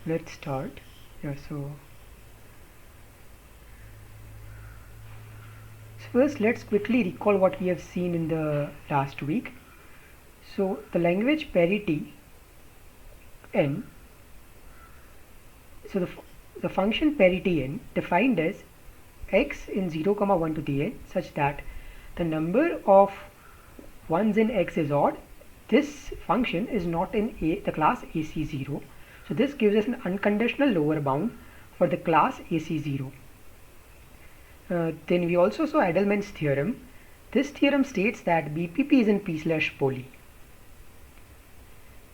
let's start. So first let's quickly recall what we have seen in the last week. So the language parity n, so the function parity n defined as x in 0 comma 1 to the n such that the number of ones in x is odd. This function is not in the class AC0. So this gives us an unconditional lower bound for the class AC0. Then we also saw Edelman's theorem. This theorem states that BPP is in P/poly.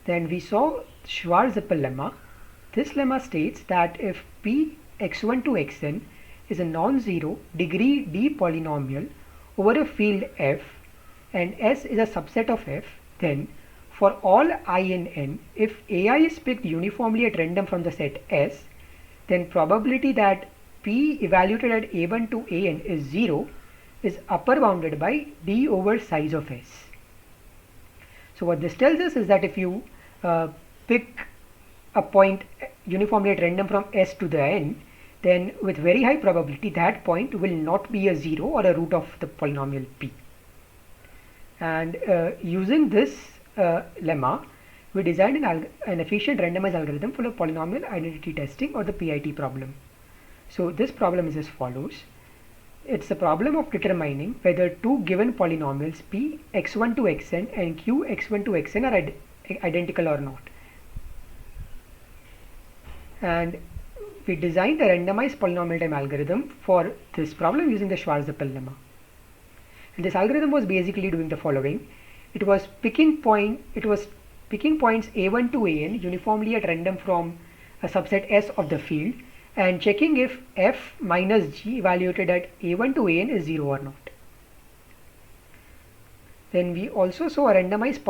Then we saw Schwarz-Zippel lemma. This lemma states that if P x1 to xn is a non-zero degree D polynomial over a field F and S is a subset of F, then for all I in n, if AI is picked uniformly at random from the set S, then probability that P evaluated at A1 to An is 0 is upper bounded by D over size of S. So what this tells us is that if you pick a point uniformly at random from S to the n, then with very high probability that point will not be a 0 or a root of the polynomial P. And using this lemma, we designed an efficient randomized algorithm for polynomial identity testing, or the PIT problem. So this problem is as follows. It's the problem of determining whether two given polynomials P x1 to xn and Q x1 to xn are identical or not. And we designed a randomized polynomial time algorithm for this problem using the Schwarz-Zippel lemma. And this algorithm was basically doing the following. It was picking points A1 to An uniformly at random from a subset S of the field and checking if F minus G evaluated at A1 to An is 0 or not. Then we also saw a randomized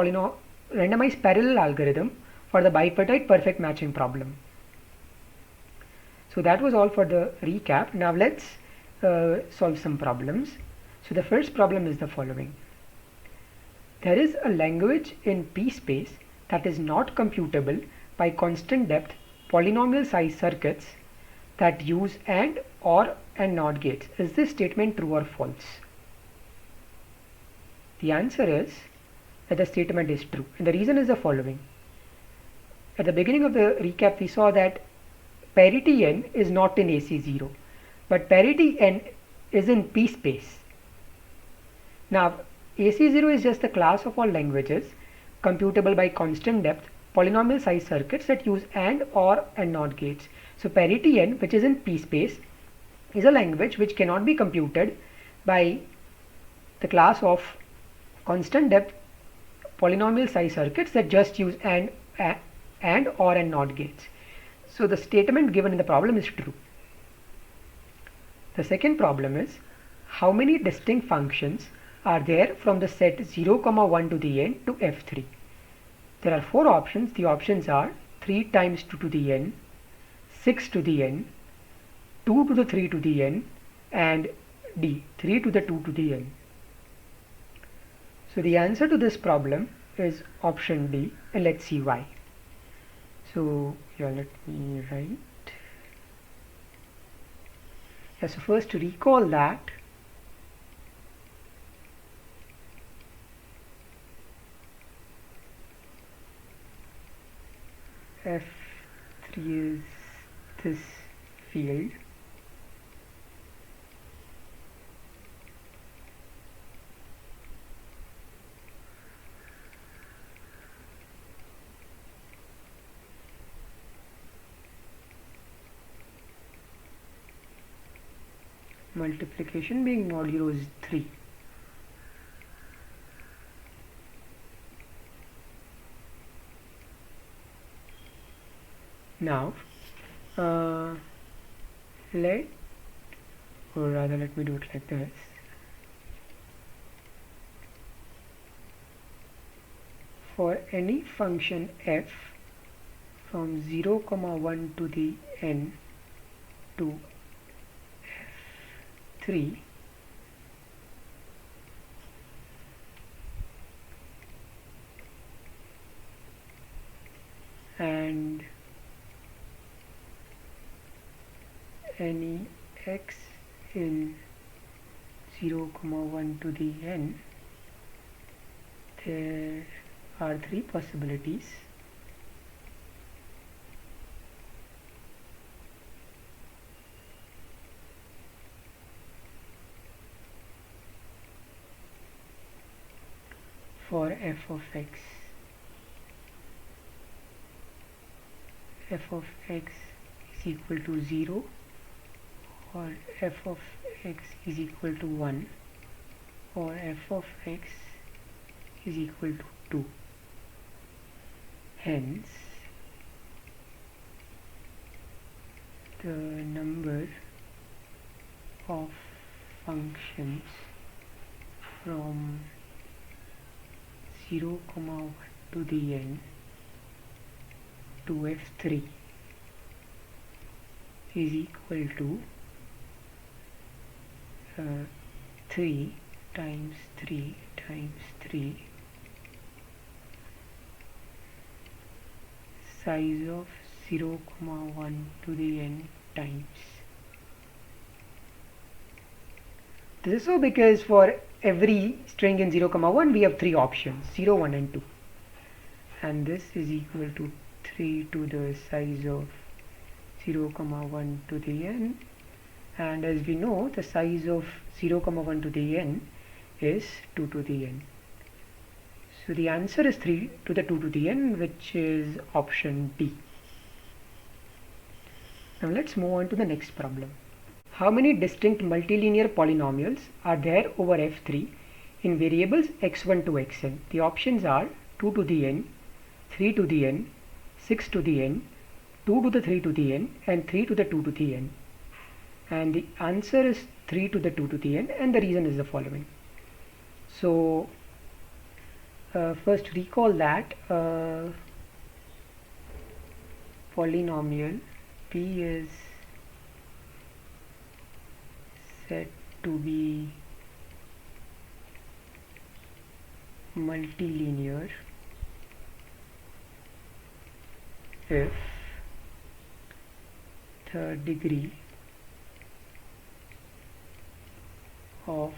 parallel algorithm for the bipartite perfect matching problem. So that was all for the recap. Now let's solve some problems. So the first problem is the following. There is a language in P space that is not computable by constant depth polynomial size circuits that use AND, OR and NOT gates. Is this statement true or false? The answer is that the statement is true, and the reason is the following. At the beginning of the recap we saw that parity n is not in AC0, but parity n is in P space. Now AC0 is just the class of all languages computable by constant depth polynomial size circuits that use AND, OR and NOT gates. So parity n, which is in P space, is a language which cannot be computed by the class of constant depth polynomial size circuits that just use AND, OR and NOT gates. So the statement given in the problem is true. The second problem is, how many distinct functions are there from the set 0, 1 to the n to F3? There are 4 options. The options are 3 times 2 to the n, 6 to the n, 2 to the 3 to the n, and D, 3 to the 2 to the n. So the answer to this problem is option D, and let's see why. So here let me write. So first, to recall that F3 is this field multiplication being modulo is 3. Now let me do it like this. For any function f from 0, 1 to the n to f3, and any x in 0, 1 to the n, there are three possibilities. For f of x. F of x is equal to 0, or f of x is equal to 1, or f of x is equal to 2. Hence, the number of functions from 0, 1 to the n to f3 is equal to 3 times 3 times 3 size of 0, 1 to the n times. This is so because for every string in 0, 1 we have three options, 0, 1 and 2, and this is equal to 3 to the size of 0, 1 to the n, and as we know the size of 0, 1 to the n is 2 to the n. So the answer is 3 to the 2 to the n, which is option D. Now let's move on to the next problem. How many distinct multilinear polynomials are there over f3 in variables x1 to xn? The options are 2 to the n, 3 to the n, 6 to the n, 2 to the 3 to the n, and 3 to the 2 to the n. And the answer is 3 to the 2 to the n, and the reason is the following. So first recall that polynomial p is said to be multilinear if the degree of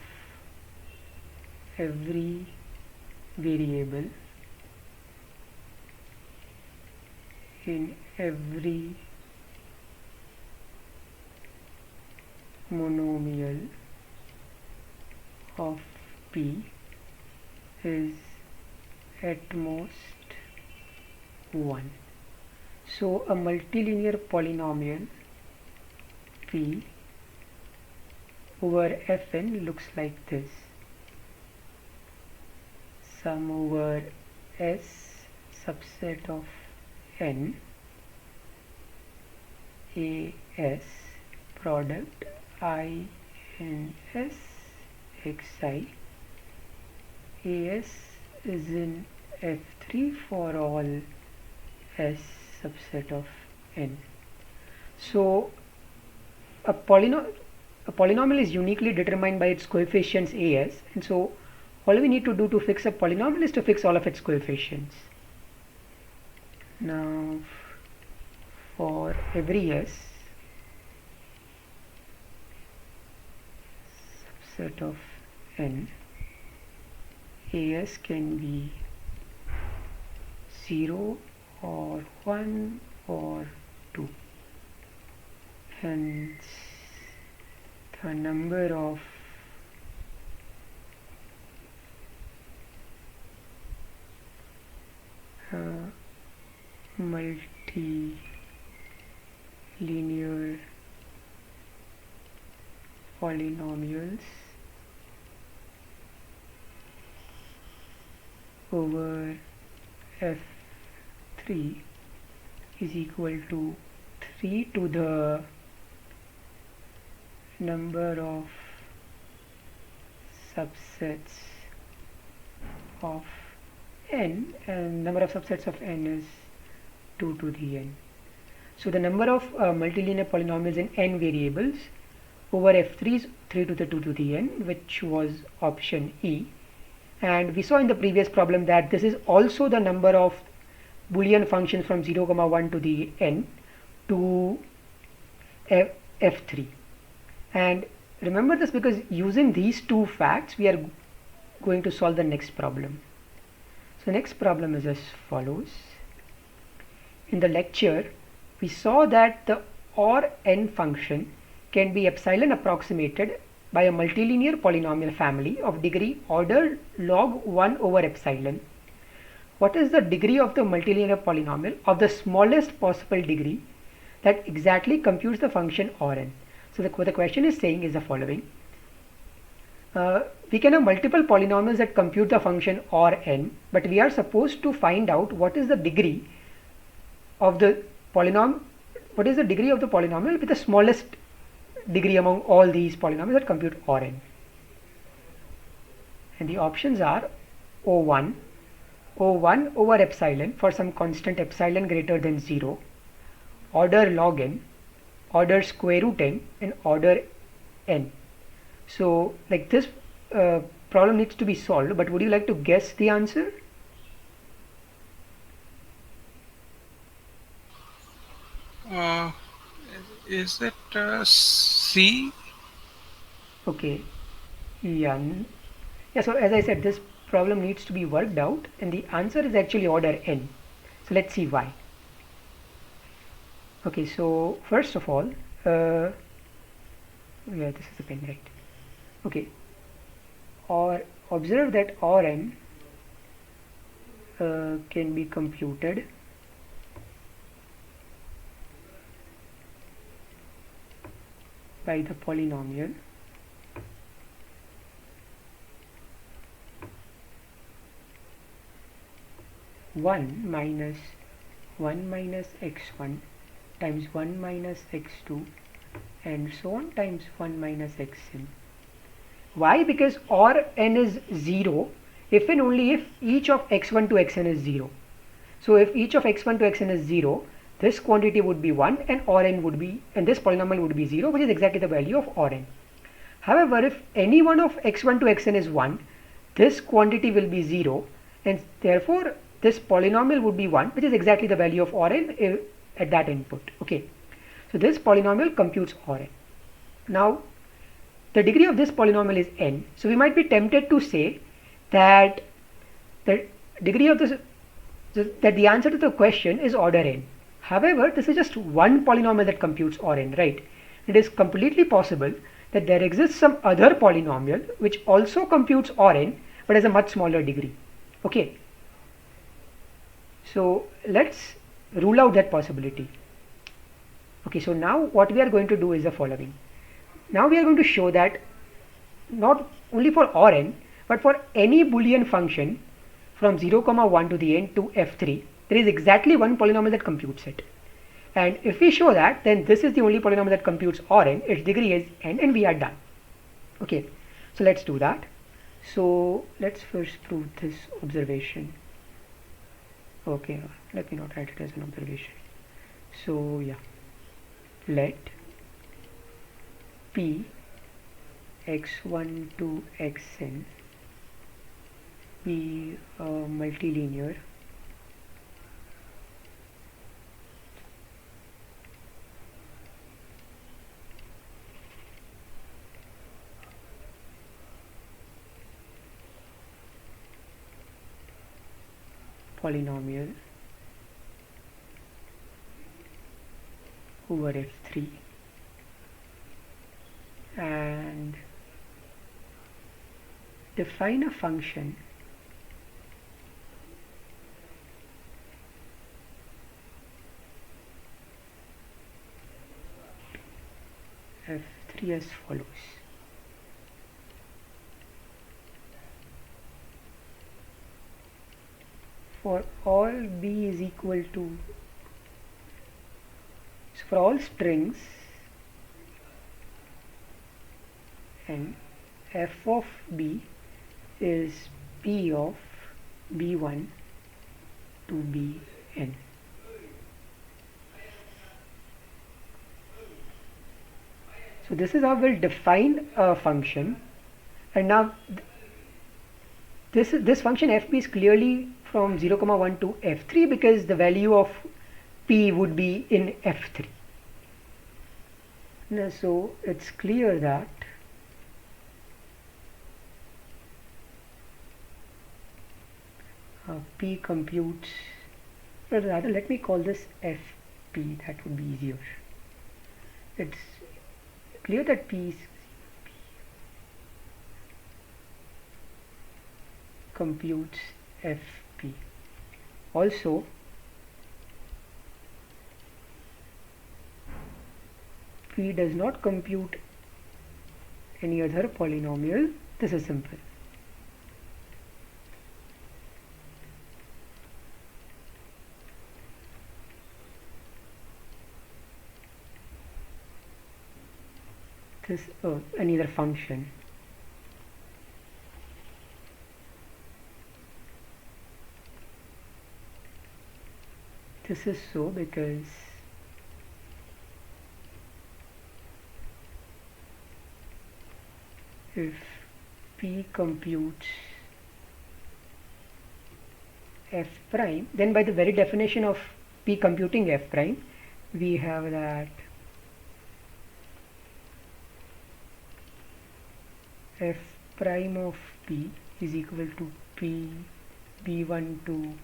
every variable in every monomial of P is at most 1. So a multilinear polynomial P over Fn looks like this: sum over S subset of n as product I and S xi. As is in F3 for all S subset of n. So a polynomial is uniquely determined by its coefficients as, and so all we need to do to fix a polynomial is to fix all of its coefficients. Now for every S subset of n, as can be 0 or 1 or 2. Hence the number of multilinear polynomials over F3 is equal to 3 to the number of subsets of n, and number of subsets of n is 2 to the n. So the number of multilinear polynomials in n variables over F3 is 3 to the 2 to the n, which was option E. And we saw in the previous problem that this is also the number of Boolean functions from 0, 1 to the n to f3. And remember this because using these two facts we are going to solve the next problem. So next problem is as follows. In the lecture we saw that the OR n function can be epsilon approximated by a multilinear polynomial family of degree order log 1 over epsilon. What is the degree of the multilinear polynomial of the smallest possible degree that exactly computes the function Rn? So what the question is saying is the following. We can have multiple polynomials that compute the function Rn, but we are supposed to find out what is the degree of the polynomial with the smallest degree among all these polynomials that compute Rn. And the options are O1 over epsilon for some constant epsilon greater than 0, order log n, order square root n, and order n. So like this problem needs to be solved, but would you like to guess the answer? Is it C? Okay, yeah. So as I said, this problem needs to be worked out, and the answer is actually order n. So let's see why. Okay, so first of all, yeah, this is the pen, right? Okay, or observe that Rn can be computed by the polynomial one minus x1 times 1 minus x2 and so on times 1 minus xn. Why? Because Rn is 0 if and only if each of x1 to xn is 0. So if each of x1 to xn is 0, this quantity would be 1 and Rn would be, and this polynomial would be 0, which is exactly the value of Rn. However, if any one of x1 to xn is 1, this quantity will be 0, and therefore this polynomial would be 1, which is exactly the value of Rn at that input. Okay, so this polynomial computes Rn. Now the degree of this polynomial is n, so we might be tempted to say that the degree of this, that the answer to the question is order n. However, this is just one polynomial that computes Rn, right? It is completely possible that there exists some other polynomial which also computes Rn but has a much smaller degree. Okay, so let's rule out that possibility. Okay, so now what we are going to do is the following. Now we are going to show that not only for Rn but for any Boolean function from 0, 1 to the n to f3, there is exactly one polynomial that computes it. And if we show that, then this is the only polynomial that computes Rn, its degree is n, and we are done. Okay, so let's do that. So let's first prove this observation. Okay, let me not write it as an observation. So yeah, let p x1 to xn be a multilinear polynomial over f3 and define a function f3 as follows. For all b is equal to, so for all strings and f of b is p of b1 to bn. So this is how we'll define a function, and now this function fp is clearly from 0, 1 to f3 because the value of p would be in f3. So it's clear that P computes, or rather let me call this FP, that would be easier. It's clear that P computes FP. Also, P does not compute any other polynomial. This is simple. This any other function. This is so because if P computes F prime, then by the very definition of P computing F prime, we have that F prime of P is equal to P B1 to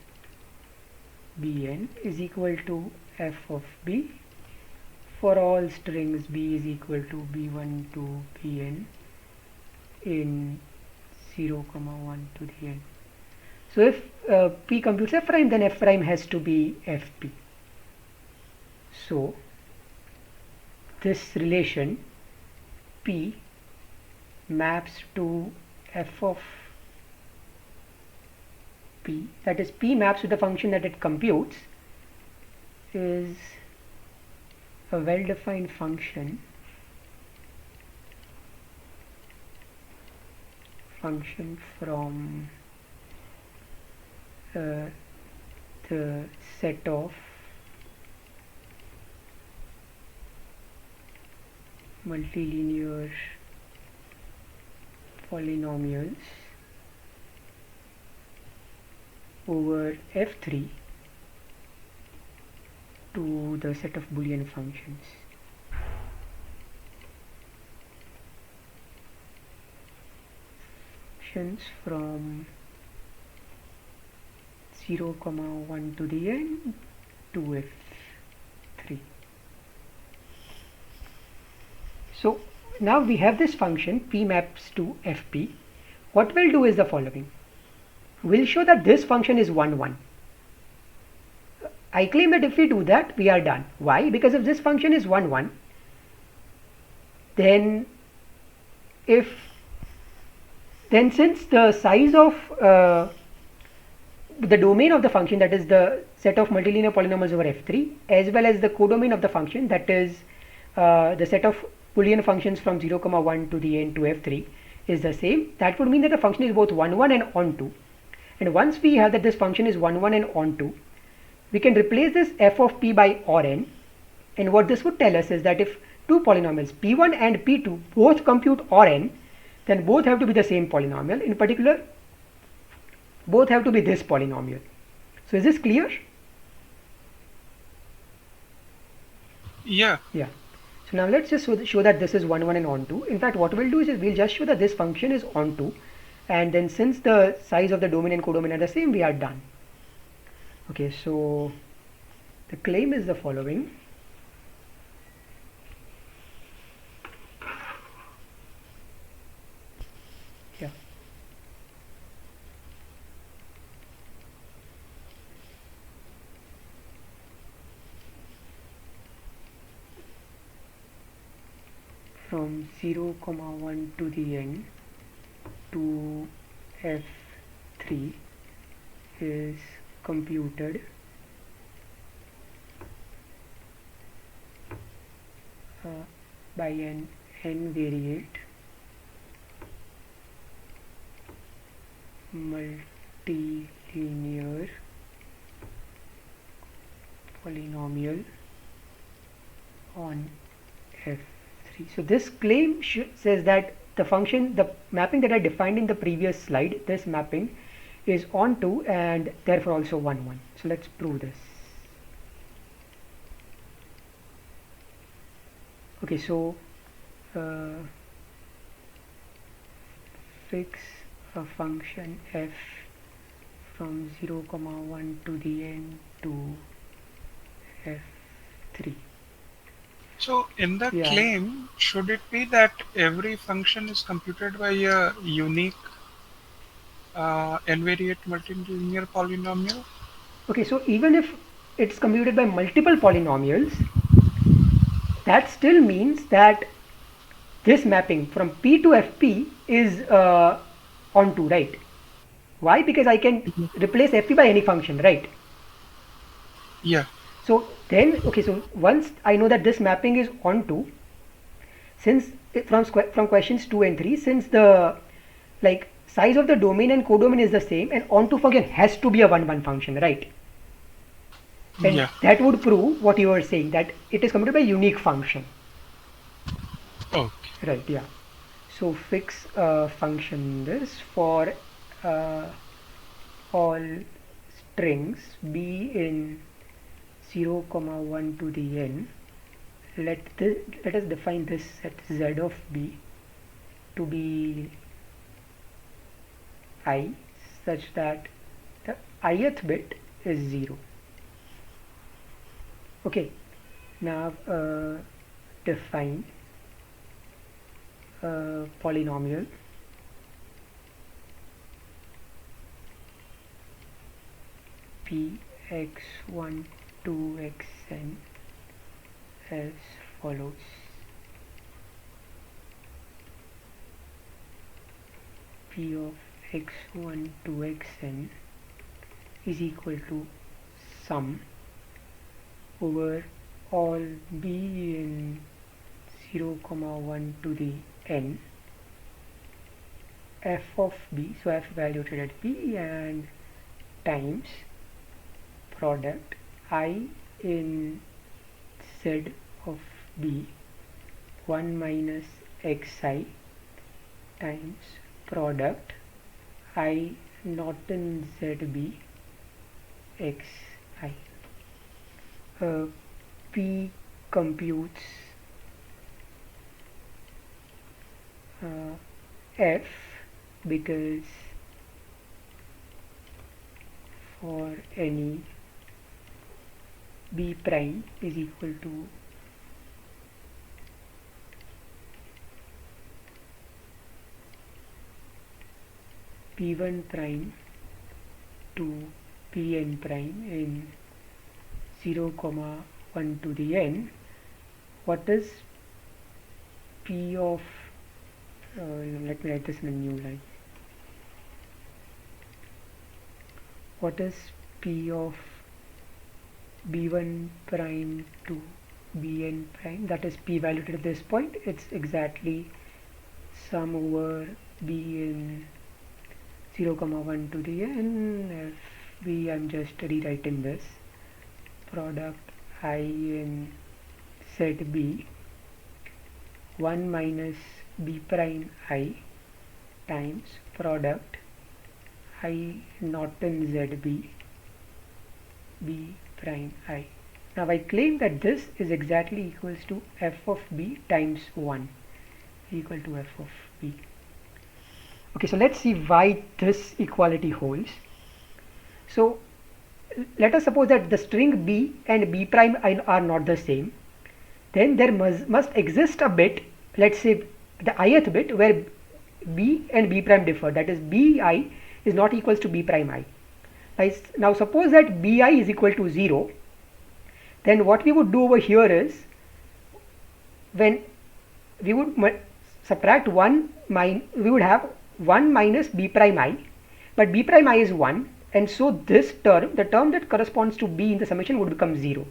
Bn is equal to F of B for all strings B is equal to B1 to Bn in 0, 1 to the n. So if P computes F prime, then F prime has to be Fp. So this relation P maps to F of P, that is P maps to the function that it computes, is a well-defined function from the set of multilinear polynomials over F3 to the set of Boolean functions. Functions from 0, 1 to the n to F3. So now we have this function P maps to Fp. What we'll do is the following. We'll show that this function is 1, 1. I claim that if we do that, we are done. Why? Because if this function is 1, 1, then since the size of the domain of the function, that is the set of multilinear polynomials over F3, as well as the codomain of the function, that is the set of Boolean functions from 0, 1 to the n to F3, is the same, that would mean that the function is both 1, 1 and onto. And once we have that this function is 1, 1 and onto, we can replace this f of p by Rn, and what this would tell us is that if two polynomials p1 and p2 both compute Rn, then both have to be the same polynomial. In particular, both have to be this polynomial. So is this clear? Yeah. Yeah. So now let's just show that this is 1, 1 and onto. In fact, what we'll do is we'll just show that this function is onto, and then since the size of the domain and codomain are the same, we are done. Okay, so the claim is the following. Yeah. From 0, 1 to the n to F3 is computed by an n-variate multilinear polynomial on F3. So this claim says that the function, the mapping that I defined in the previous slide, this mapping is onto and therefore also 1, 1. So let's prove this. Okay, so fix a function f from 0 comma 1 to the n to f3. So in the Yeah. claim, should it be that every function is computed by a unique invariant multilinear polynomial? Okay, so even if it's computed by multiple polynomials, that still means that this mapping from P to Fp is onto, right? Why? Because I can Mhm. replace Fp by any function, right? Yeah, So then, okay, so once I know that this mapping is onto, since from questions 2 and 3, since the like size of the domain and codomain is the same, and onto function has to be a 1 1 function, right? And yeah. that would prove what you were saying, that it is computed by unique function, Okay. right? Yeah. So fix function this for uh, all strings b in 0 comma 1 to the n. Let us define this set z of b to be I such that the ith bit is 0. Okay, now define polynomial px1 to xn as follows. P of x1 to xn is equal to sum over all b in 0 comma 1 to the n f of b, so f evaluated at b, and times product I in z of b 1 minus xi times product I not in zb xi. P computes f because for any b prime is equal to p1 prime to pn prime in 0 comma 1 to the n, what is p of let me write this in a new line. What is p of b1 prime to bn prime? That is p valued at this point. It's exactly sum over b in 0 comma 1 to the n. If b, I'm just rewriting this product I in zb 1 minus b prime I times product I not in zb b prime I. Now I claim that this is exactly equals to f of b times 1 equal to f of b. Okay, so let's see why this equality holds. So let us suppose that the string b and b prime are not the same. Then there must exist a bit, let's say the ith bit, where b and b prime differ, that is bi is not equals to b prime I. Now suppose that bi is equal to 0, then what we would do over here is, when we would subtract 1 we would have 1 minus b prime I, but b prime I is 1, and so this term, the term that corresponds to b in the summation, would become 0.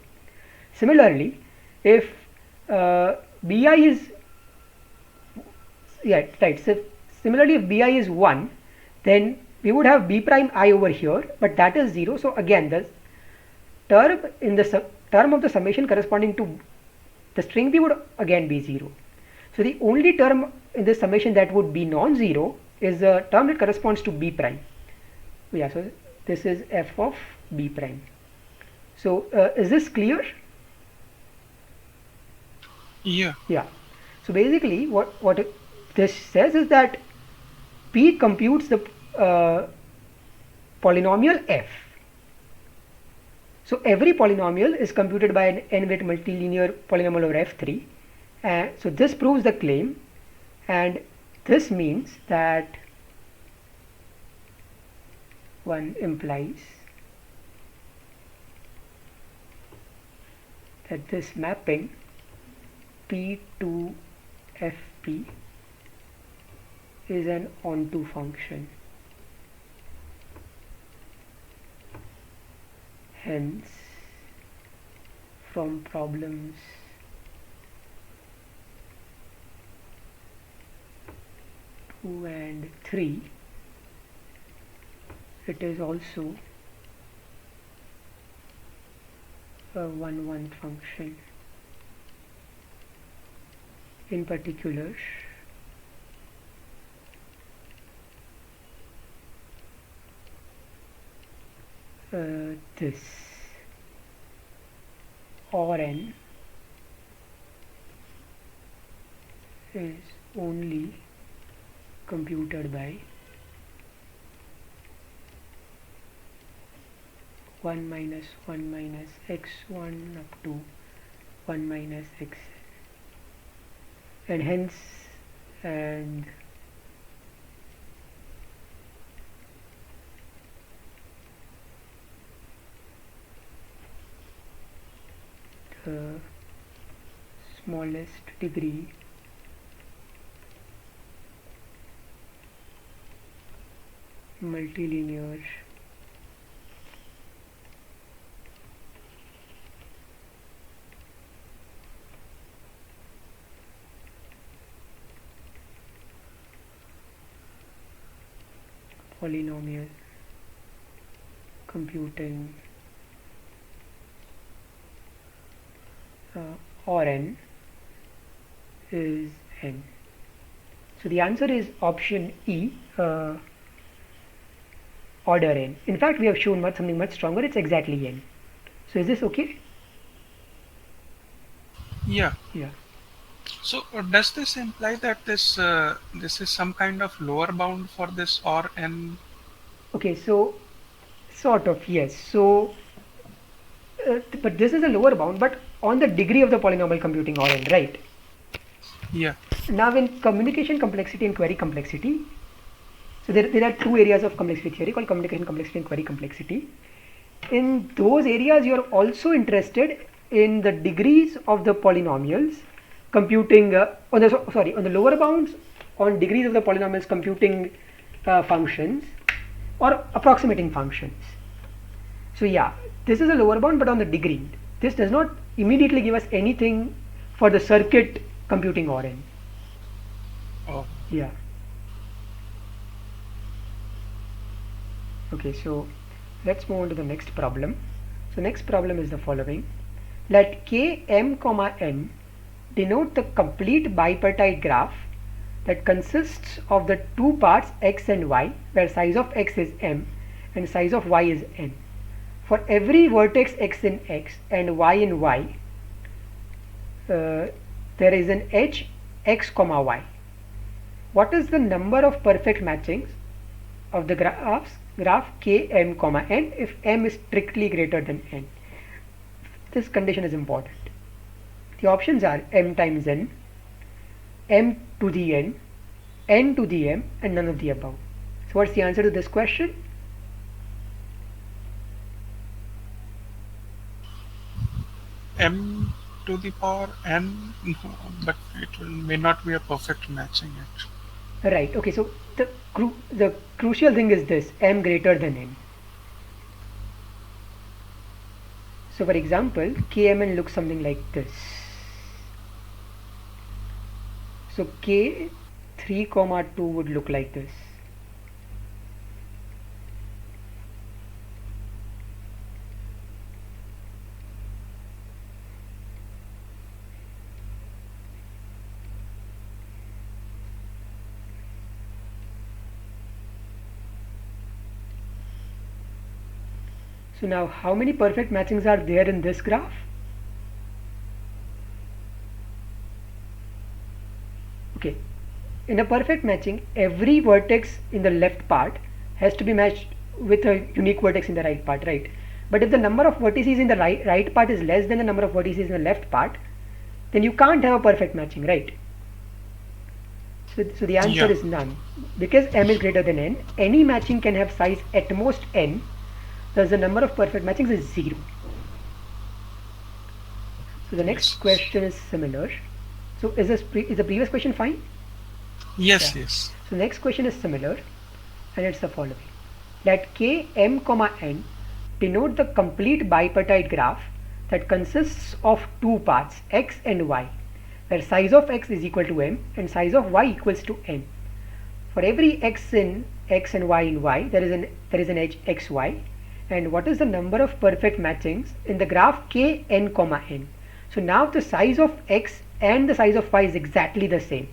Similarly, if bi is, yeah, right, so similarly if bi is 1, then we would have b prime I over here, but that is 0. So again, the term in the term of the summation corresponding to the string b would again be 0. So the only term in this summation that would be non-zero is the term that corresponds to b prime. Yeah, so this is f of b prime. So is this clear? Yeah. Yeah. So basically, this says is that P computes the polynomial f. So every polynomial is computed by an n-bit multilinear polynomial over f3. And so this proves the claim, and this means that one implies that this mapping P to Fp is an onto function. Hence, from problems 2 and 3, it is also a 1-1 function. In particular, this or n is only computed by 1 minus 1 minus x1 up to 1 minus x, and hence and the smallest degree multilinear polynomial computing or n is n. So the answer is option E, order n. In fact, we have shown something much stronger. It's exactly n. So is this okay? Yeah. Yeah. So does this imply that this is some kind of lower bound for this or n? Okay. So sort of, yes. So but this is a lower bound, but on the degree of the polynomial computing or n, right? Yeah. Now in communication complexity and query complexity, so there are two areas of complexity theory called communication complexity and query complexity. In those areas, you are also interested in the degrees of the polynomials computing on the lower bounds on degrees of the polynomials computing functions or approximating functions. So yeah, this is a lower bound, but on the degree. This does not immediately give us anything for the circuit computing or n. Oh. Yeah. Okay, so let's move on to the next problem. So next problem is the following. Let k m comma n denote the complete bipartite graph that consists of the two parts x and y, where size of x is m and size of y is n. For every vertex x in x and y in y, there is an edge x comma y. What is the number of perfect matchings of the graph k m comma n if m is strictly greater than n? This condition is important. The options are m times n, m to the n to the m, and none of the above. So what's the answer to this question? M to the power n, no, but may not be a perfect matching actually. Right. Okay. So the crucial thing is this: m greater than n. So for example, kmn looks something like this. So k 3 comma 2 would look like this. So now how many perfect matchings are there in this graph? Okay, in a perfect matching, every vertex in the left part has to be matched with a unique vertex in the right part, right? But if the number of vertices in the right part is less than the number of vertices in the left part, then you can't have a perfect matching, right? So the answer Yeah. is none. Because m is greater than n, any matching can have size at most n, thus the number of perfect matchings is 0. So the next Yes. question is similar. So is the previous question fine? Yeah. Yes. Yes. So the next question is similar, and it's the following. Let k m comma n denote the complete bipartite graph that consists of two parts x and y, where size of x is equal to m and size of y equals to n. For every x in x and y in y, there is an edge xy, and what is the number of perfect matchings in the graph k n comma n? So now the size of x and the size of y is exactly the same.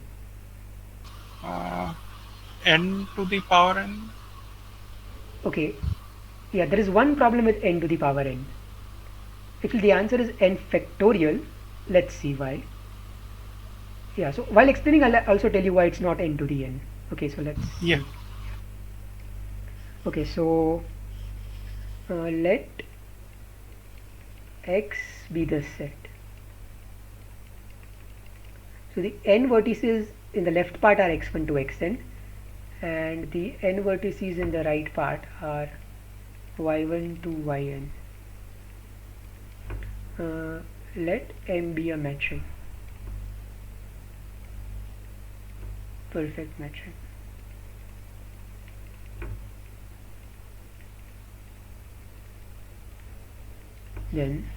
Uh, n to the power n. Okay, yeah, there is one problem with n to the power n. If the answer is n factorial, let's see why. Yeah, so while explaining, I'll also tell you why it's not n to the n. Okay, so let's Yeah. see. Okay, so let x be the set. So the n vertices in the left part are x1 to xn, and the n vertices in the right part are y1 to yn. Let m be a matching, perfect matching. Then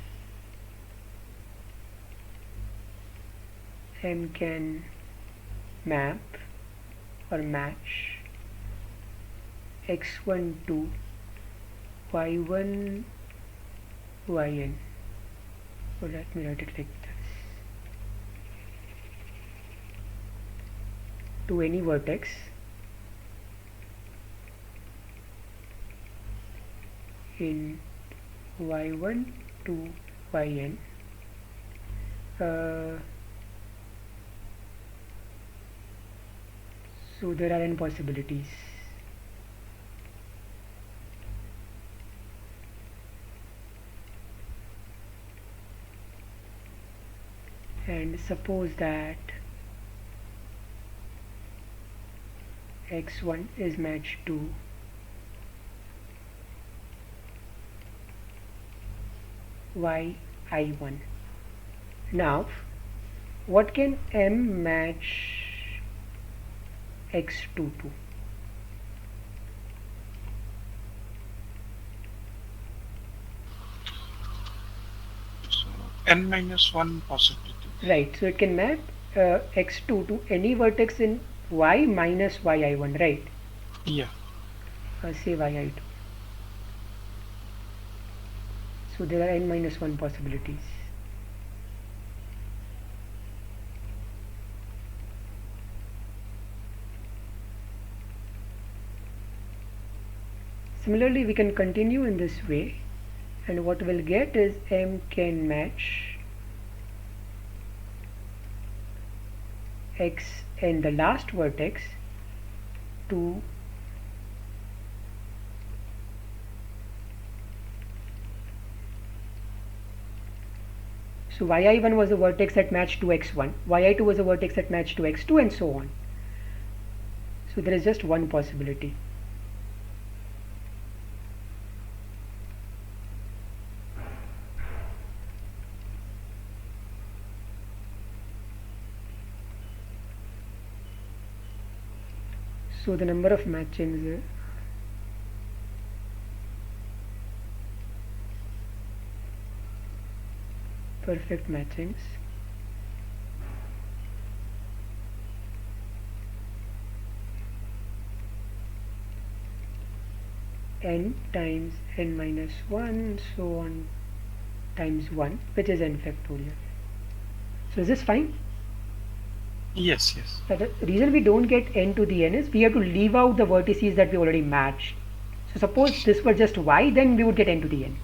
m can map or match x1 to y1 yn. So let me write it like this. To any vertex in y1 to yn, so there are n possibilities. And suppose that x1 is matched to yi1. Now what can m match x2 to? So n minus 1 possibility. Right, so it can map x2 to any vertex in y minus yi1, right? Yeah. Say yi2. So there are n minus 1 possibilities. Similarly, we can continue in this way, and what we'll get is m can match x and the last vertex to so yi1 was the vertex that matched to x1, yi2 was the vertex that matched to x2, and so on. So there is just one possibility. So the number of matchings perfect matchings n times n minus 1 so on times 1, which is n factorial. So is this fine? Yes. Yes. The reason we don't get n to the n is we have to leave out the vertices that we already matched. So suppose this were just y, then we would get n to the n.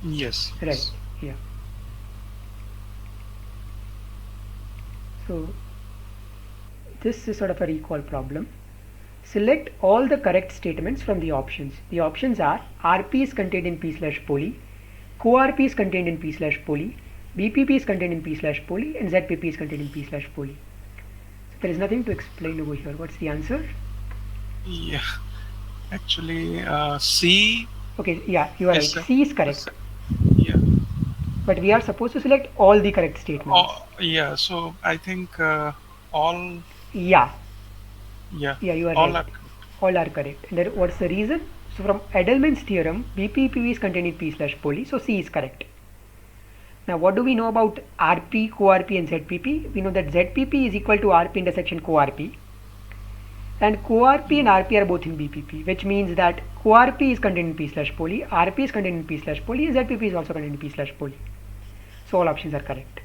Yes. Right, yeah. this is sort of a recall problem. Select all the correct statements from the options. The options are RP is contained in P slash poly, co-RP is contained in P slash poly, BPP is contained in P slash poly, and ZPP is contained in P slash poly. So there is nothing to explain over here. What's the answer? Yeah, actually, C Okay, yeah, you are right. is C is correct. yeah. But we are supposed to select all the correct statements. Yeah, so I think all, Yeah, yeah, yeah, you are all right. are correct. All are correct. And then what's the reason? So from Edelman's theorem, BPPV is contained in P slash poly, so C is correct. Now what do we know about RP, co-RP and ZPP? We know that ZPP is equal to RP intersection co-RP. And co-RP and RP are both in BPP, which means that co-RP is contained in P slash poly, RP is contained in P slash poly, and ZPP is also contained in P slash poly. So all options are correct.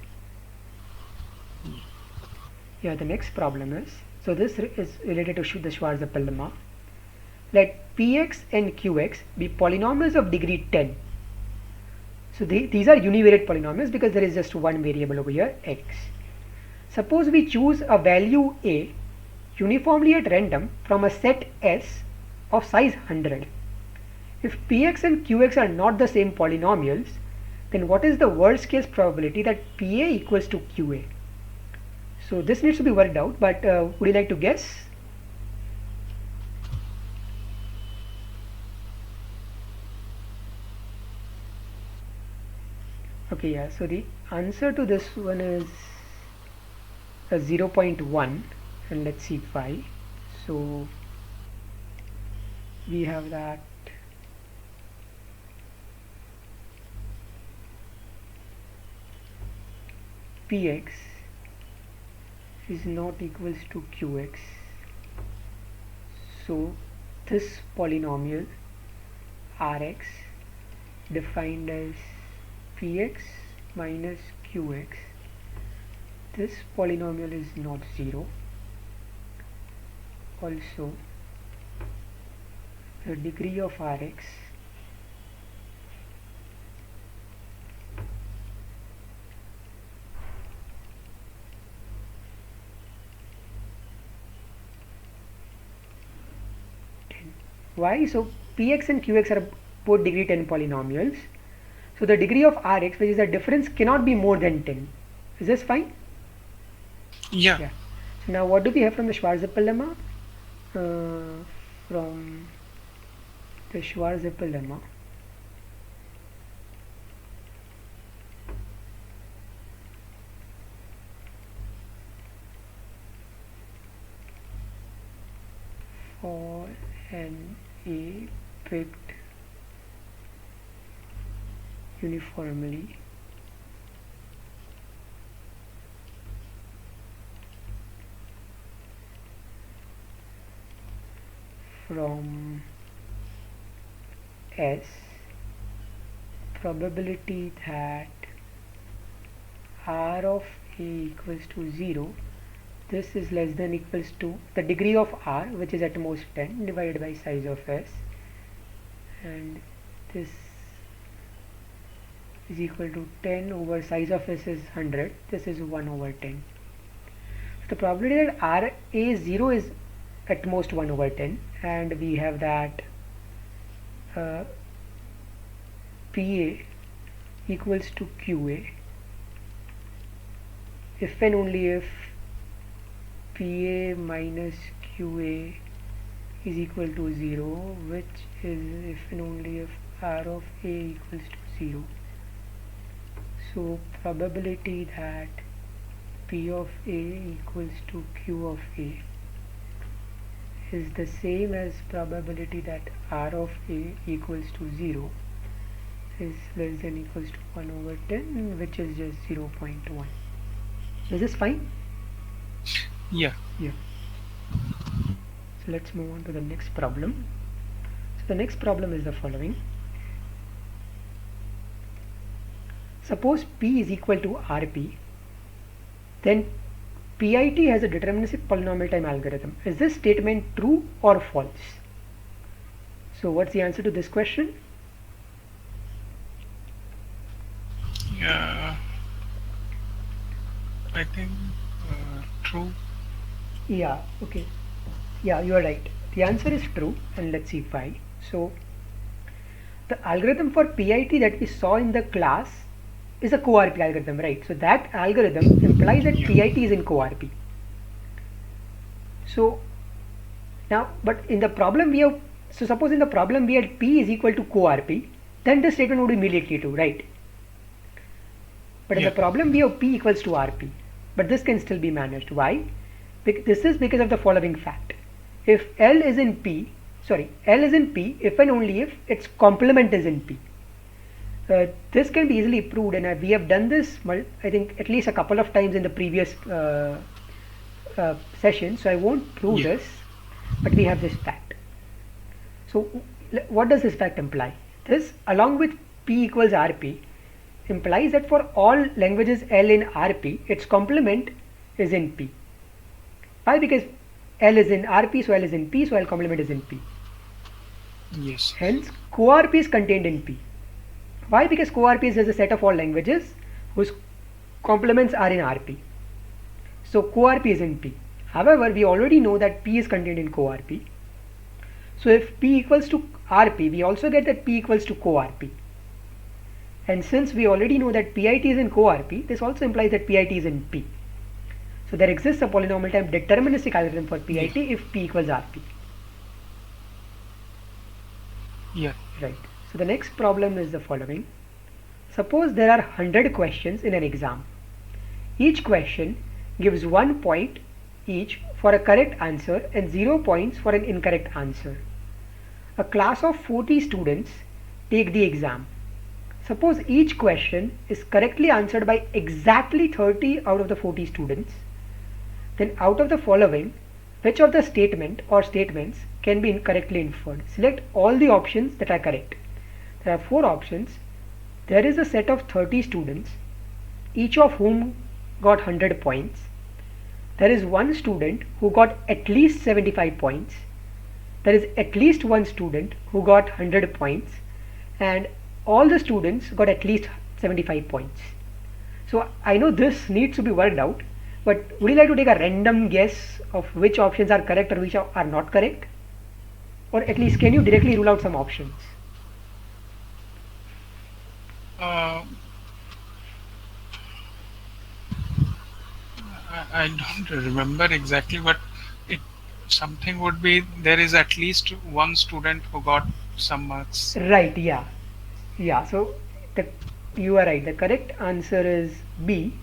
Yeah, the next problem is, so this is related to the Schwarzschild lemma. Let Px and Qx be polynomials of degree 10. So these are univariate polynomials because there is just one variable over here, x. Suppose we choose a value a uniformly at random from a set S of size 100. If Px and Qx are not the same polynomials, then what is the worst case probability that Pa equals to Qa? So this needs to be worked out, but would you like to guess? Okay, yeah, so the answer to this one is 0.1, and let's see why. So we have that Px is not equals to Qx. So this polynomial Rx defined as Px minus Qx, this polynomial is not 0. Also, the degree of Rx why? So Px and Qx are both degree 10 polynomials. So the degree of Rx, which is the difference, cannot be more than 10. Is this fine? Yeah. Yeah. So now what do we have from the Schwarzschild lemma? From the Schwarzschild lemma, for an A picked uniformly from S, probability that R of A equals to 0, this is less than equals to the degree of R, which is at most 10, divided by size of S, and this is equal to 10 over size of S is 100, this is 1 over 10. So the probability that RA0 is at most 1 over 10, and we have that PA equals to QA if and only if PA minus QA is equal to 0, which is if and only if R of A equals to 0. So probability that P of A equals to Q of A is the same as probability that R of A equals to 0 is less than equals to 1 over 10, which is just 0.1. Is this fine? Yeah. Yeah. So let's move on to the next problem. So the next problem is the following. Suppose P is equal to RP, then PIT has a deterministic polynomial time algorithm. Is this statement true or false? So what's the answer to this question? Yeah. I think true. Yeah, okay. Yeah, you are right. The answer is true, and let's see why. So, the algorithm for PIT that we saw in the class is a co-RP algorithm, right? So that algorithm implies that Yeah. PIT is in co-RP. So now, but in the problem we have, so suppose in the problem we had P is equal to co-RP, then the statement would be immediately true, right? But in the Yeah. problem we have P equals to RP, but this can still be managed. Why? This is because of the following fact. If L is in P, sorry, L is in P if and only if its complement is in P. This can be easily proved, and we have done this, I think, at least a couple of times in the previous session, so I won't prove Yeah. this, but we have this fact. So what does this fact imply? This, along with P equals RP, implies that for all languages L in RP, its complement is in P. Why? Because L is in RP, so L is in P, so L complement is in P. Yes. Hence, co-RP is contained in P. Why? Because co-RP is a set of all languages whose complements are in RP. So co-RP is in P. However, we already know that P is contained in co-RP. So if P equals to RP, we also get that P equals to co-RP. And since we already know that PIT is in co-RP, this also implies that PIT is in P. So there exists a polynomial time deterministic algorithm for Yeah. PIT if P equals RP. Yeah. Right. So the next problem is the following. Suppose there are 100 questions in an exam. Each question gives 1 point each for a correct answer and 0 points for an incorrect answer. A class of 40 students take the exam. Suppose each question is correctly answered by exactly 30 out of the 40 students. Then out of the following, which of the statement or statements can be incorrectly inferred? Select all the options that are correct. There are 4 options. There is a set of 30 students, each of whom got 100 points. There is one student who got at least 75 points. There is at least one student who got 100 points, and all the students got at least 75 points. So I know this needs to be worked out, but would you like to take a random guess of which options are correct or which are not correct? Or at least can you directly rule out some options? Uh, I don't remember exactly, but it something would be there is at least one student who got some marks. Right, yeah. Yeah, so the, you are right. The correct answer is B.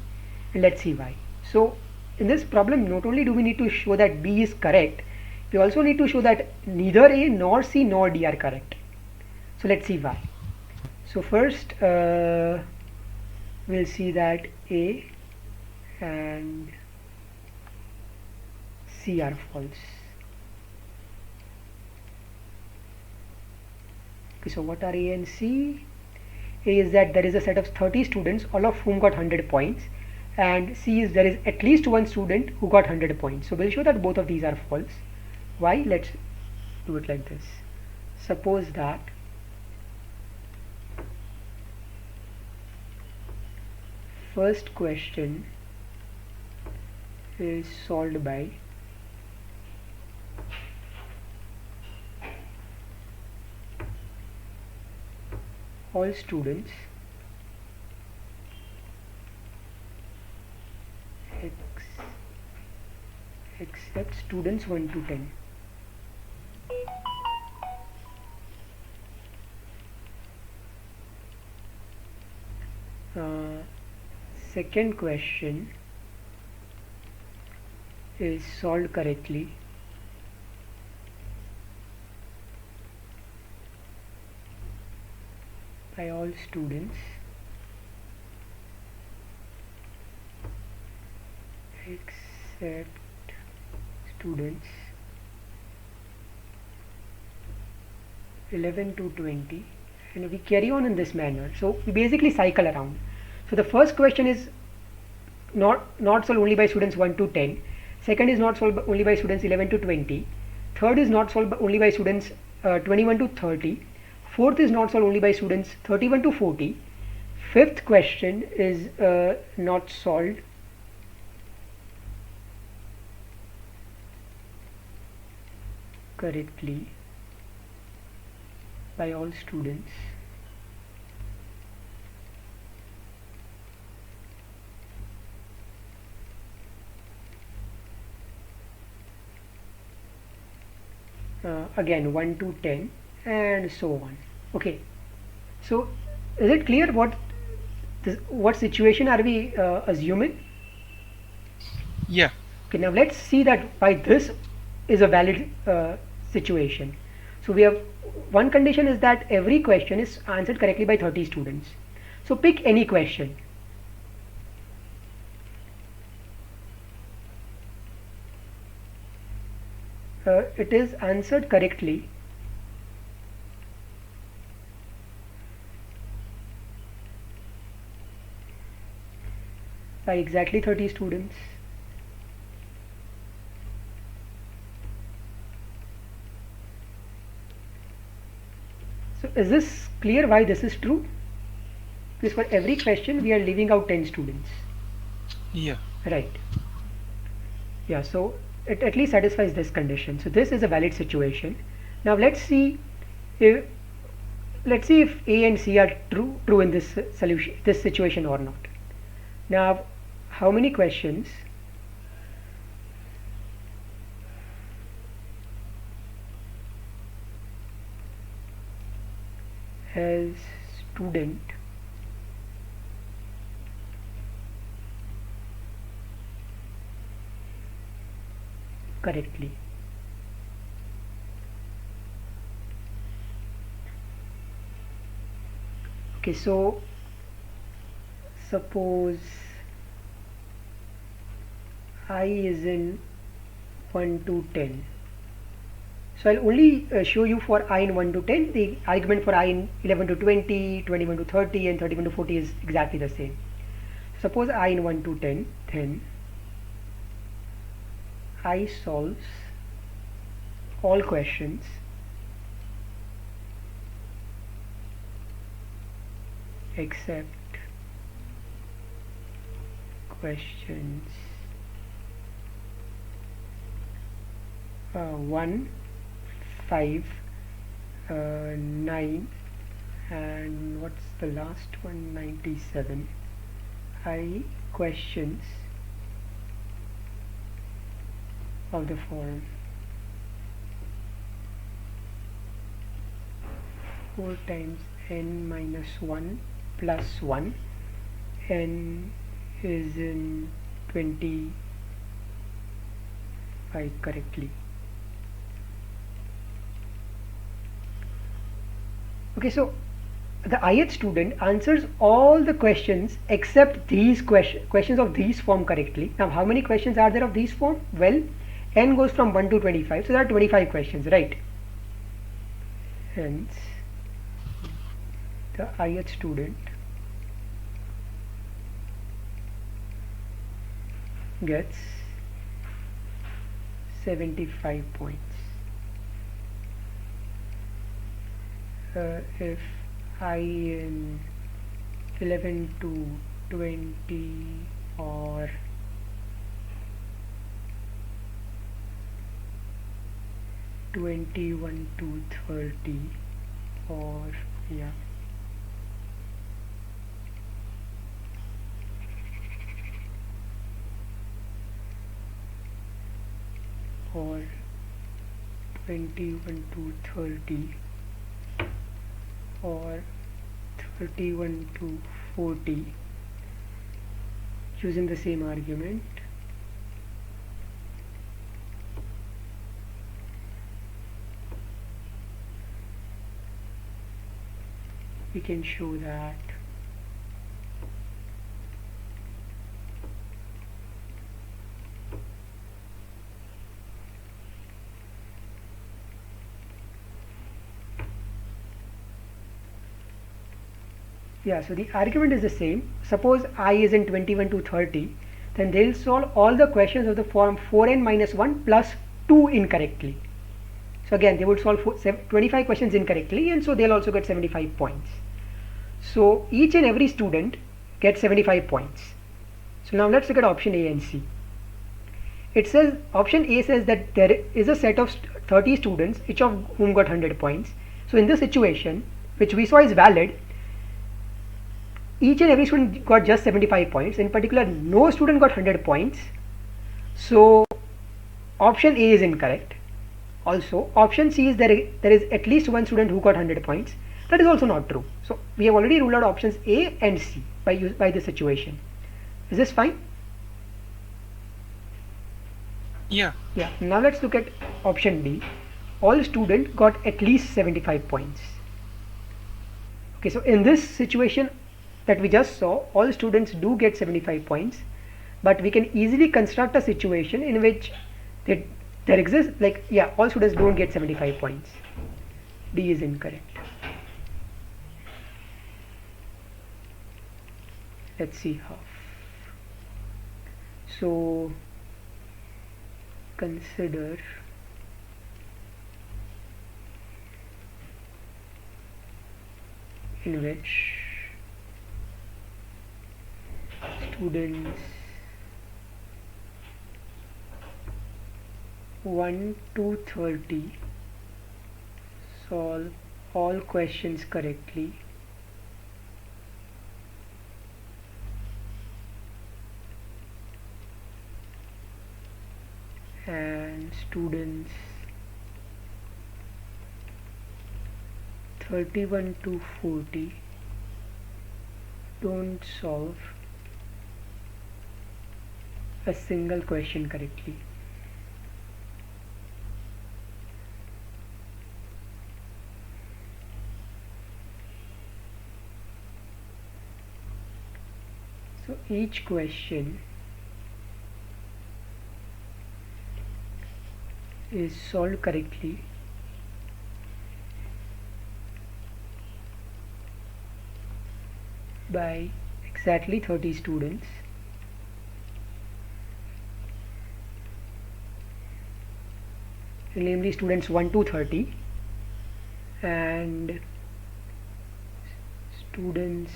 Let's see why. So in this problem, not only do we need to show that B is correct, we also need to show that neither A nor C nor D are correct. So let's see why. So first we'll see that A and C are false. Okay, so what are A and C? A is that there is a set of 30 students, all of whom got 100 points, and C is there is at least one student who got 100 points. So we'll show that both of these are false. Why? Let's do it like this. Suppose that first question is solved by all students except students 1 to 10. Second question is solved correctly by all students except students 11 to 20, and we carry on in this manner. So we basically cycle around. So the first question is not solved only by students 1 to 10. Second is not solved only by students 11 to 20. Third is not solved only by students 21 to 30. Fourth is not solved only by students 31 to 40. Fifth question is not solved correctly by all students. Again 1 to 10 and so on. Okay, so is it clear what situation are we assuming? Yeah. Okay, now let's see that why this is a valid situation. So we have one condition is that every question is answered correctly by 30 students. So pick any question. It is answered correctly by exactly 30 students. So is this clear why this is true? Because for every question we are leaving out 10 students. Yeah. Right. Yeah, so it at least satisfies this condition. So this is a valid situation. Now let's see if A and C are true in this situation or not. Now how many questions has student correctly? Okay, so suppose I is in 1 to 10. So I'll only show you for I in 1 to 10. The argument for I in 11 to 20, 21 to 30 and 31 to 40 is exactly the same. Suppose I in 1 to 10, then I solves all questions except questions 1, 5, 9 and what's the last one, 97. I questions of the form 4 times n minus 1 plus 1, n is in 25 correctly. Okay, so the ith student answers all the questions except these questions of these form correctly. Now how many questions are there of these form? Well, n goes from 1 to 25, so there are 25 questions, right? Hence the ith student gets 75 points. If I in 11 to 20 or 21 to 30 or yeah, or 21 to 30 or 31 to 40 using the same argument, we can show that yeah, so the argument is the same. Suppose I is in 21 to 30, then they'll solve all the questions of the form 4n minus 1 plus 2 incorrectly. So again, they would solve 25 questions incorrectly, and so they'll also get 75 points. So each and every student gets 75 points. So now let's look at option A and C. it says option A says that there is a set of 30 students, each of whom got 100 points. So in this situation, which we saw is valid, each and every student got just 75 points. In particular, no student got 100 points. So option A is incorrect. Also, option C is there is at least one student who got 100 points. That is also not true. So we have already ruled out options A and C by this situation. Is this fine? Yeah. Yeah. Now let's look at option D. All students got at least 75 points. Okay, so in this situation that we just saw, all students do get 75 points, but we can easily construct a situation in which there exists, like, yeah, all students don't get 75 points. D is incorrect. Let's see how. So consider in which students 1 to 30 solve all questions correctly and students 31 to 40 don't solve a single question correctly. So each question is solved correctly by exactly 30 students, namely students 1 to 30, and students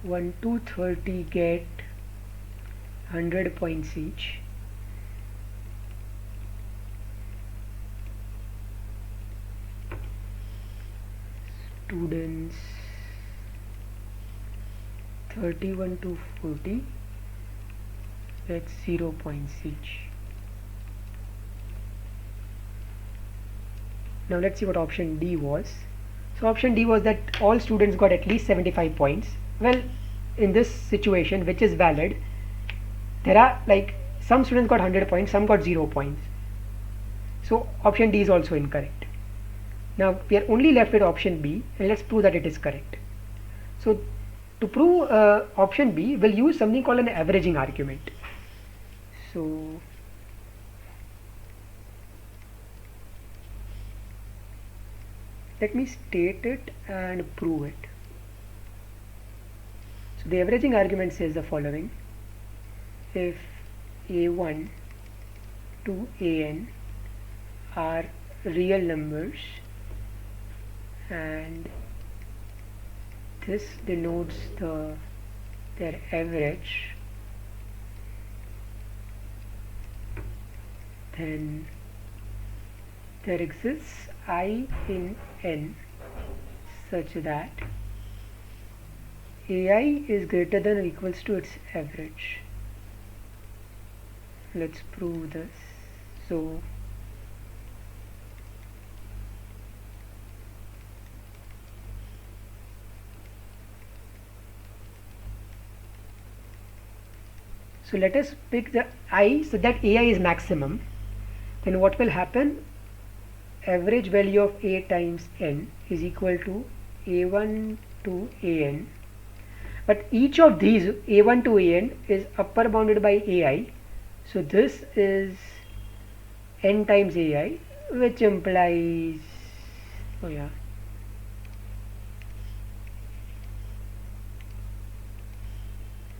1 to 30 get 100 points each. Students 31 to 40 get 0 points each. Now let's see what option D was. So option D was that all students got at least 75 points. Well, in this situation, which is valid, there are, like, some students got 100 points, some got 0 points. So option D is also incorrect. Now we are only left with option B, and let's prove that it is correct. So to prove option B, we'll use something called an averaging argument. So let me state it and prove it. So the averaging argument says the following: if a1 to an are real numbers and this denotes their average, then there exists I in n such that AI is greater than or equals to its average. Let's prove this. So let us pick the I so that AI is maximum. Then what will happen? Average value of A times n is equal to A1 to AN. But each of these A1 to AN is upper bounded by AI. So this is n times AI, which implies, oh yeah,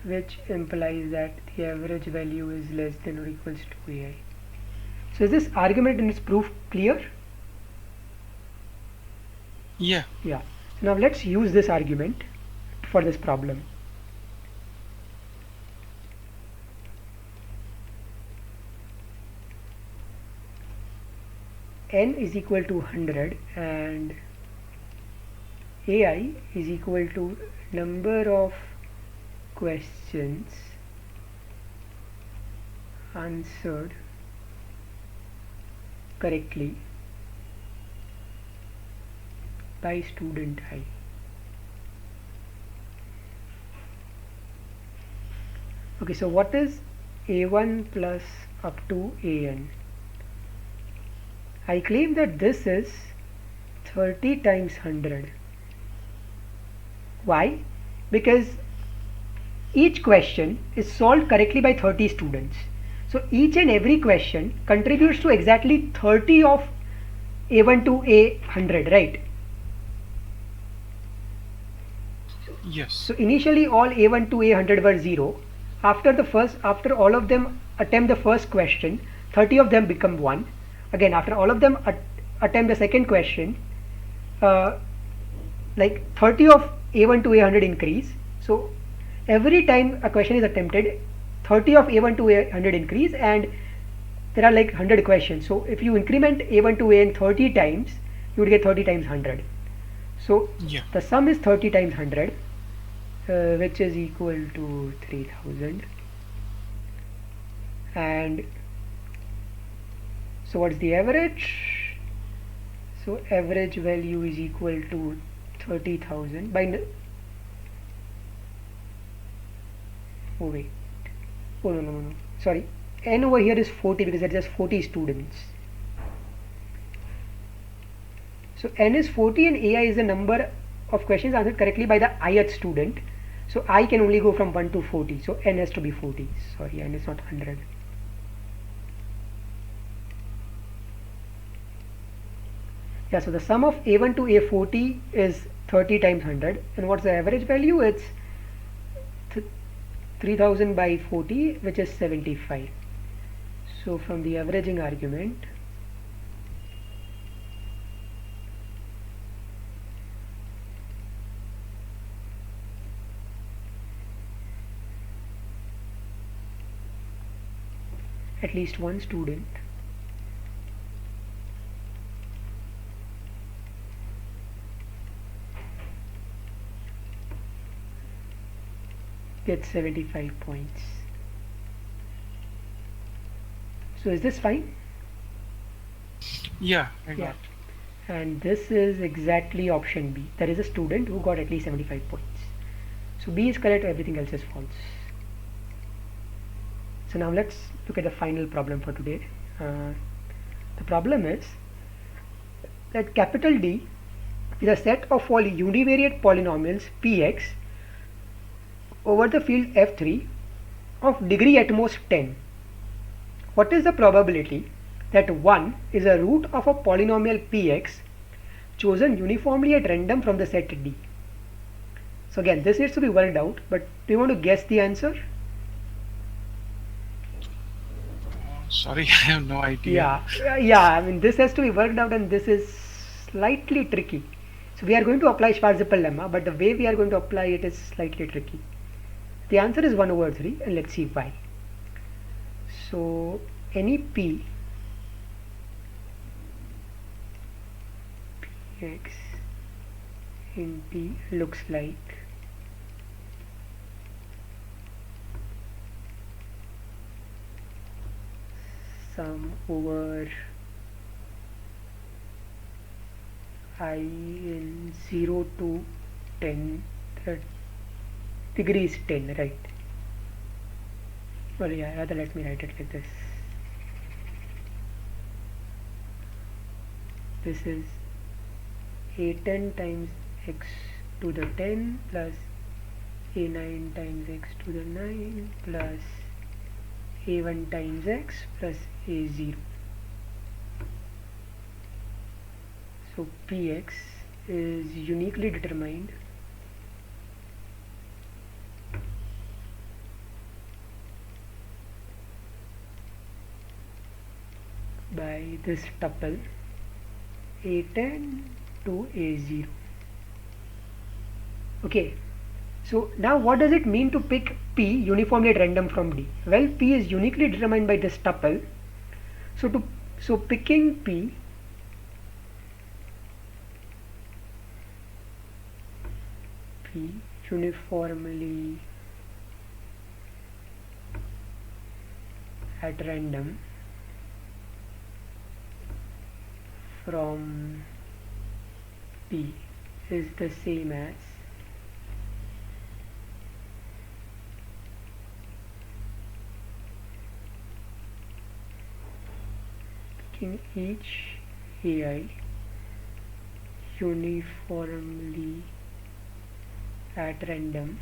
which implies that the average value is less than or equals to AI. So is this argument and its proof clear? Yeah. Yeah. Now let's use this argument for this problem. n is equal to 100 and ai is equal to number of questions answered correctly by student I. Okay, so what is a1 plus up to an? I claim that this is 30 times 100. Why? Because each question is solved correctly by 30 students. So each and every question contributes to exactly 30 of a1 to a100, right? Yes. So initially all a1 to a100 were 0. After all of them attempt the first question, 30 of them become 1. Again, after all of them attempt the second question, like 30 of a1 to a100 increase. So every time a question is attempted, 30 of a1 to a100 increase, and there are like 100 questions. So if you increment a1 to an 30 times, you would get 30 times 100. So Yeah. the sum is 30 times 100, which is equal to 3000. And so what's the average? So average value is equal to 30,000 by oh wait, oh no, sorry, n over here is 40 because there are just 40 students. So n is 40 and ai is the number of questions answered correctly by the ith student. So I can only go from 1 to 40, so n has to be 40. Sorry, n is not 100. Yeah, so the sum of a1 to a40 is 30 times 100, and what's the average value? It's 3000 by 40, which is 75. So from the averaging argument, at least one student gets 75 points. So is this fine? Yeah, I Yeah. got. And this is exactly option B. There is a student who got at least 75 points. So B is correct, everything else is false. So now let's look at the final problem for today. The problem is that capital D is a set of all univariate polynomials Px over the field F3 of degree at most 10. What is the probability that 1 is a root of a polynomial Px chosen uniformly at random from the set D? So again, this needs to be worked out, but do you want to guess the answer? Sorry, I have no idea. Yeah, I mean this has to be worked out, and this is slightly tricky. So we are going to apply Schwarzschild lemma, but the way we are going to apply it is slightly tricky. The answer is 1 over 3, and let's see why. So any P Px in T looks like sum over I in 0 to 10, the degree is 10, right? Well, yeah, rather let me write it like this. This is a10 times x to the 10 plus a9 times x to the 9 plus a1 times x plus a0. So Px is uniquely determined by this tuple a10 to a0. Okay, so now what does it mean to pick P uniformly at random from D? Well, P is uniquely determined by this tuple. So picking P P uniformly at random from P is the same as picking each AI uniformly at random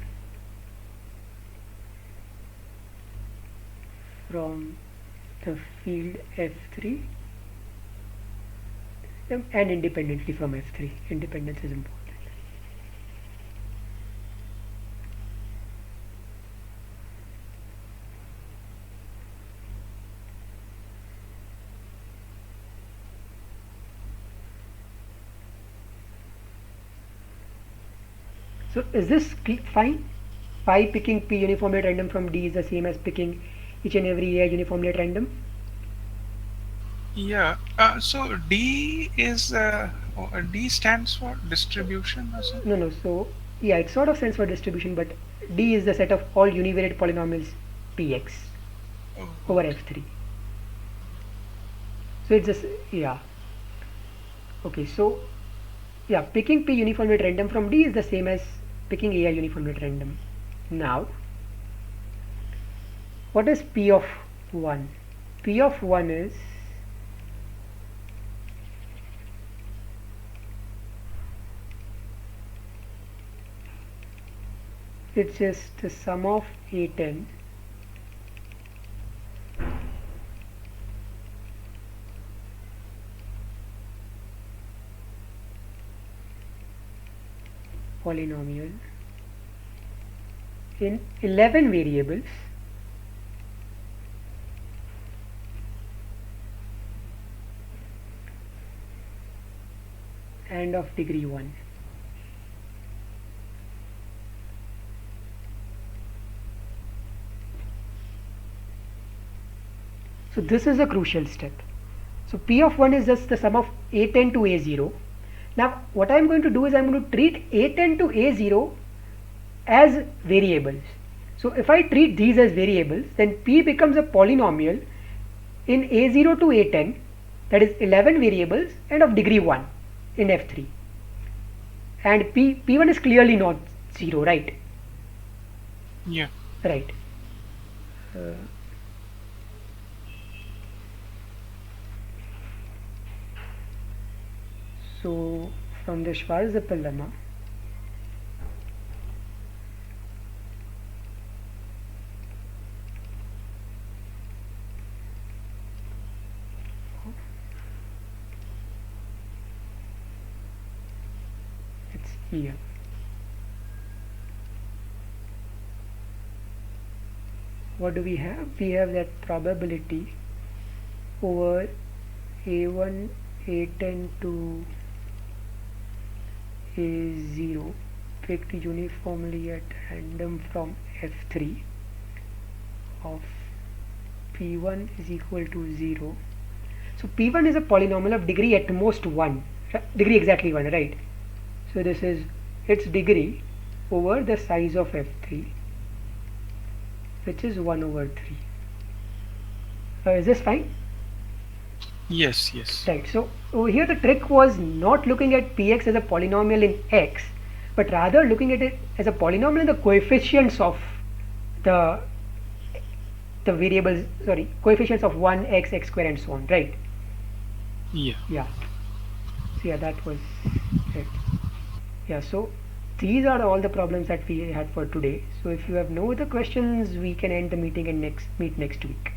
from the field F3 and independently from F3. Independence is important. So is this fine? Phi picking P uniformly at random from D is the same as picking each and every AI uniformly at random? Yeah. So D stands for distribution or something? No. So yeah, it sort of stands for distribution, but D is the set of all univariate polynomials Px Oh, over okay. F3. So it's just yeah. Okay. So yeah, picking P uniformly at random from D is the same as picking AI uniformly at random. Now, what is P of 1? P of 1 is it's just the sum of A10 polynomial in 11 variables and of degree 1. So this is a crucial step. So P of 1 is just the sum of A10 to A0. Now what I am going to do is I am going to treat A10 to A0 as variables. So if I treat these as variables, then P becomes a polynomial in A0 to A10, that is 11 variables and of degree 1 in F3. And P1 is clearly not 0, right? Yeah. Right. So from the Schwarzschild lemma, it's here. What do we have? We have that probability over A1, A10 to A0 picked uniformly at random from F3 of P1 is equal to 0. So P1 is a polynomial of degree at most 1, degree exactly 1, right? So this is its degree over the size of F3, which is 1 over 3. Is this fine? Yes, yes. Right. So over here the trick was not looking at Px as a polynomial in X, but rather looking at it as a polynomial in the coefficients of the variables, sorry, coefficients of 1, x, x square and so on, right? Yeah. Yeah. So yeah, that was it. Yeah, so these are all the problems that we had for today. So if you have no other questions, we can end the meeting and meet next week.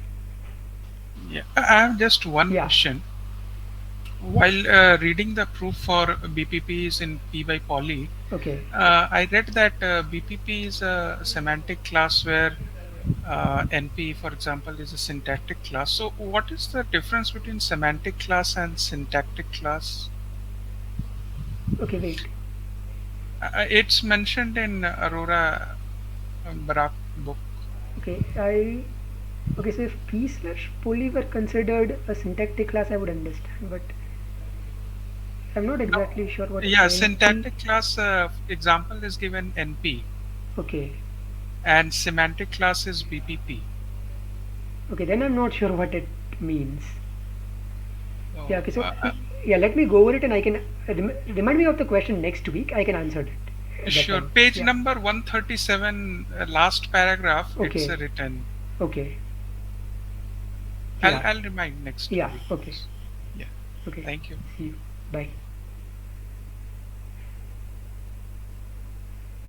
Yeah. I have just one Yeah. question. While reading the proof for BPPs in P by poly, Okay. I read that BPP is a semantic class where NP, for example, is a syntactic class. So, what is the difference between semantic class and syntactic class? Okay, wait. It's mentioned in Aurora Barak book. Okay, okay, so if P slash poly were considered a syntactic class, I would understand, but I'm not Now, exactly sure what yeah, NP. syntactic class example is given NP, Okay. and semantic class is BPP. Okay, then I'm not sure what it means. Yeah, So, okay, so yeah, let me go over it and I can remind me of the question next week. I can answer it at that sure. time. Page Yeah. number 137, last paragraph, it's Okay. written. Okay. I'll Yeah. I'll remind next Yeah. week. Okay. Yeah. Okay. Thank you. See you. Bye.